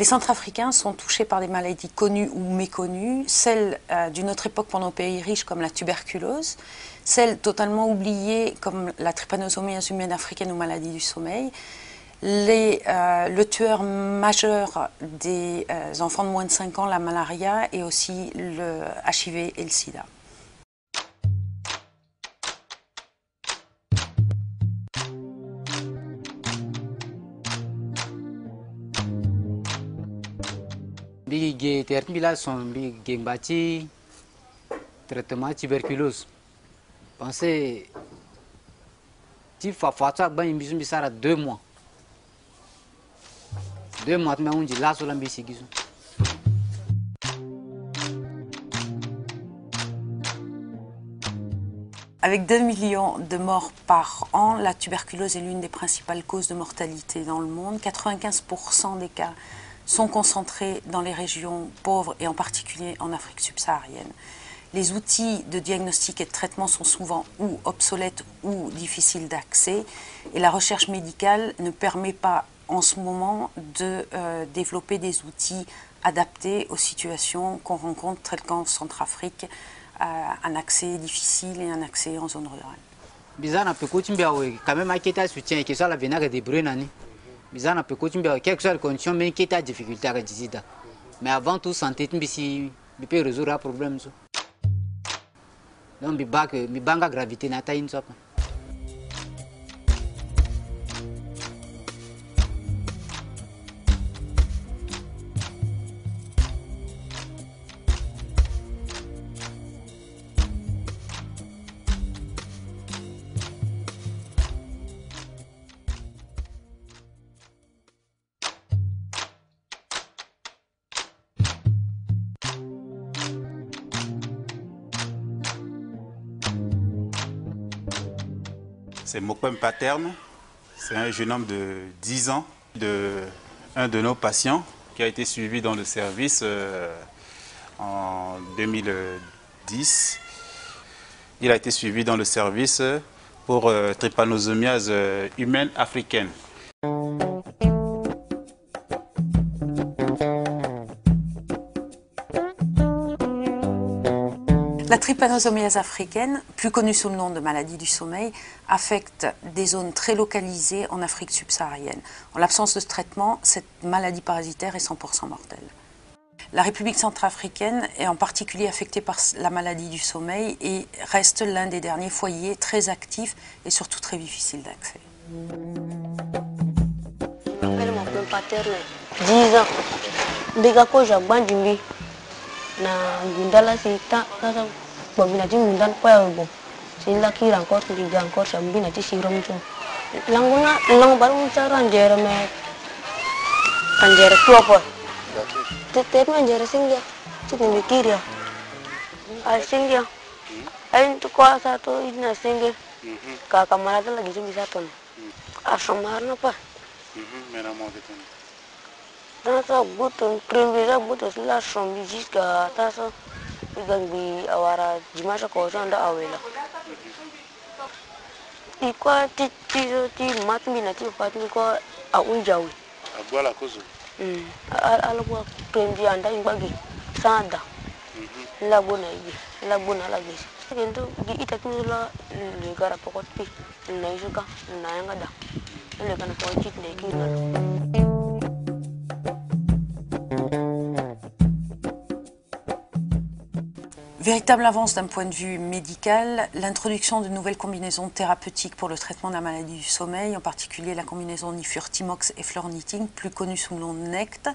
Les Centrafricains sont touchés par des maladies connues ou méconnues, celles d'une autre époque pour nos pays riches comme la tuberculose, celles totalement oubliées comme la trypanosomiase humaine africaine ou maladie du sommeil, le tueur majeur des enfants de moins de 5 ans, la malaria, et aussi le HIV et le sida. Bigi terpila son bigi bati traitement tuberculose. Pensez tu fais ça ben ils bisara 2 mois. 2 mois mais on dit là sur l'ambisi gisu. Avec 2 millions de morts par an, la tuberculose est l'une des principales causes de mortalité dans le monde. 95% des cas sont concentrés dans les régions pauvres et en particulier en Afrique subsaharienne. Les outils de diagnostic et de traitement sont souvent ou obsolètes ou difficiles d'accès et la recherche médicale ne permet pas en ce moment de développer des outils adaptés aux situations qu'on rencontre telles qu'en Centrafrique, un accès difficile et un accès en zone rurale. Bizana peut continuer quand même à quitter soutien que ça la venir de brûler. Bizana peut continuer quelque chose de condition mais qui a difficulté à résister. Mais avant tout santé si peut résoudre un problème. Donc mi banga gravité na ta insa. C'est Mokwem Paterne, c'est un jeune homme de 10 ans, un de nos patients qui a été suivi dans le service en 2010. Il a été suivi dans le service pour trypanosomiase humaine africaine. La trypanosomiase africaine, plus connue sous le nom de maladie du sommeil, affecte des zones très localisées en Afrique subsaharienne. En l'absence de ce traitement, cette maladie parasitaire est 100% mortelle. La République centrafricaine est en particulier affectée par la maladie du sommeil et reste l'un des derniers foyers très actifs et surtout très difficile d'accès. Bobina ti mundan pa bo sin la kira encore ti ga encore sambina ti sirom jo languna lang baru cara njere me anjere tuapo te me anjere singa ti ni kira al singa ai tu ko sa to ina singa ka kamara ta lagi bisa ton asomar na pa Mena mo gitu. dan sa button premier button la sombi jiska ta so Gangbi awara jimasha ko sanda awela. Ikwa ti matmi na ti fatmi ko a unjawi. Agwala kozo. Ala ko prendi anda imbagi sada. La bona la gesi. Kendo gi ita tu la le gara pokot pi na isuka na yanga da. Le kana ko chit ne ki. Véritable avance d'un point de vue médical, l'introduction de nouvelles combinaisons thérapeutiques pour le traitement de la maladie du sommeil, en particulier la combinaison Nifurtimox et Florniting, plus connue sous le nom de NECT,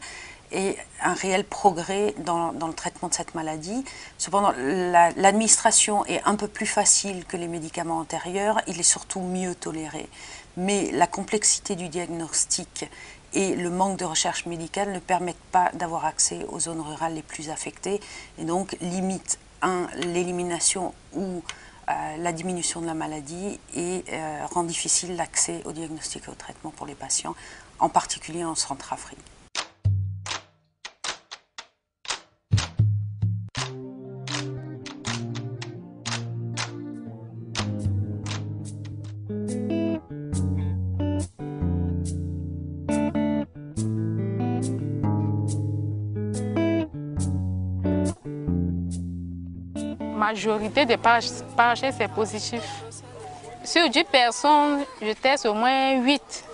est un réel progrès dans le traitement de cette maladie. Cependant, l'administration est un peu plus facile que les médicaments antérieurs, il est surtout mieux toléré. Mais la complexité du diagnostic et le manque de recherche médicale ne permettent pas d'avoir accès aux zones rurales les plus affectées et donc limitent l'élimination ou la diminution de la maladie et rend difficile l'accès au diagnostic et au traitement pour les patients, en particulier en Centrafrique. majorité des parachecs, c'est positif. Sur 10 personnes, je teste au moins 8.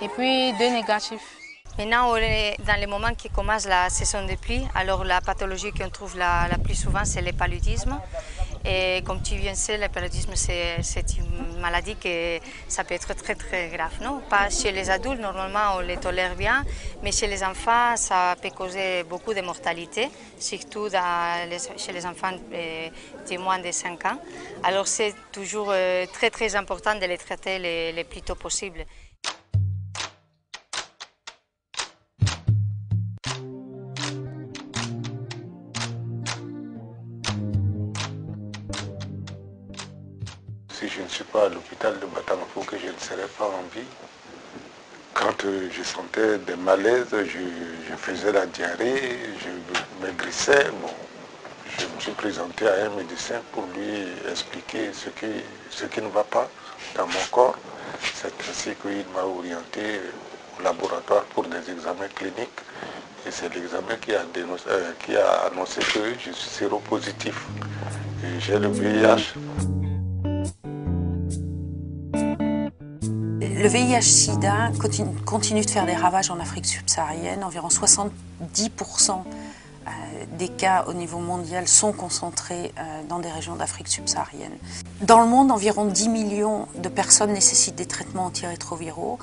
Et puis 2 négatifs. Maintenant, dans les moments qui commence la saison de pluie, alors la pathologie qu'on trouve la plus souvent, c'est le paludisme. Et comme tu viens de dire, le paludisme, c'est une maladie que ça peut être très très grave. Non? Pas chez les adultes, normalement on les tolère bien, mais chez les enfants, ça peut causer beaucoup de mortalité, surtout chez les enfants de moins de 5 ans. Alors c'est toujours très très important de les traiter le plus tôt possible. Si je ne suis pas à l'hôpital de Batamafo, que je ne serais pas en vie. Quand je sentais des malaises, je faisais la diarrhée, je maigrissais. Bon, je me suis présenté à un médecin pour lui expliquer ce qui ne va pas dans mon corps. C'est ainsi qu'il m'a orienté au laboratoire pour des examens cliniques. Et c'est l'examen qui a annoncé que je suis séropositif. Et j'ai le VIH. Le VIH-Sida continue de faire des ravages en Afrique subsaharienne. Environ 70% des cas au niveau mondial sont concentrés dans des régions d'Afrique subsaharienne. Dans le monde, environ 10 millions de personnes nécessitent des traitements antirétroviraux.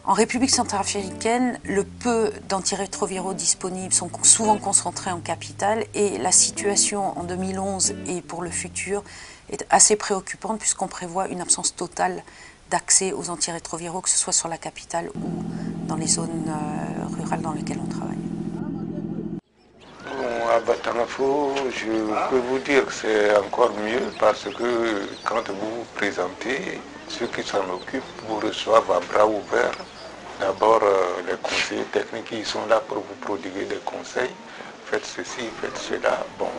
En République centrafricaine, le peu d'antirétroviraux disponibles sont souvent concentrés en capitale et la situation en 2011 et pour le futur est assez préoccupante puisqu'on prévoit une absence totale d'accès aux antirétroviraux, que ce soit sur la capitale ou dans les zones rurales dans lesquelles on travaille. Bon, à Batamafo, je peux vous dire que c'est encore mieux parce que quand vous vous présentez, ceux qui s'en occupent vous reçoivent à bras ouverts. D'abord, les conseillers techniques, ils sont là pour vous prodiguer des conseils. Faites ceci, faites cela. Bon,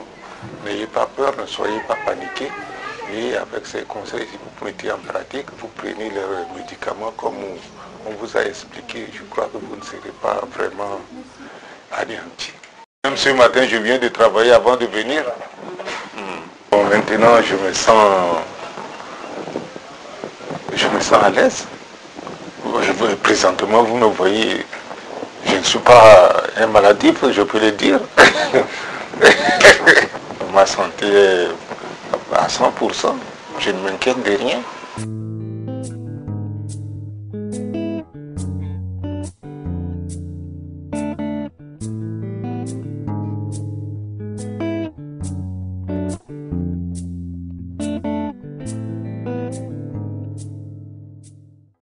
n'ayez pas peur, ne soyez pas paniqués. Et avec ces conseils, si vous mettez en pratique, vous prenez les médicaments comme on vous a expliqué. Je crois que vous ne serez pas vraiment anéantis. Même ce matin, je viens de travailler avant de venir. Bon, maintenant, je me sens à l'aise. Présentement, vous me voyez, je ne suis pas un maladif, je peux le dire. Ma santé est à 100%, je ne m'inquiète de rien.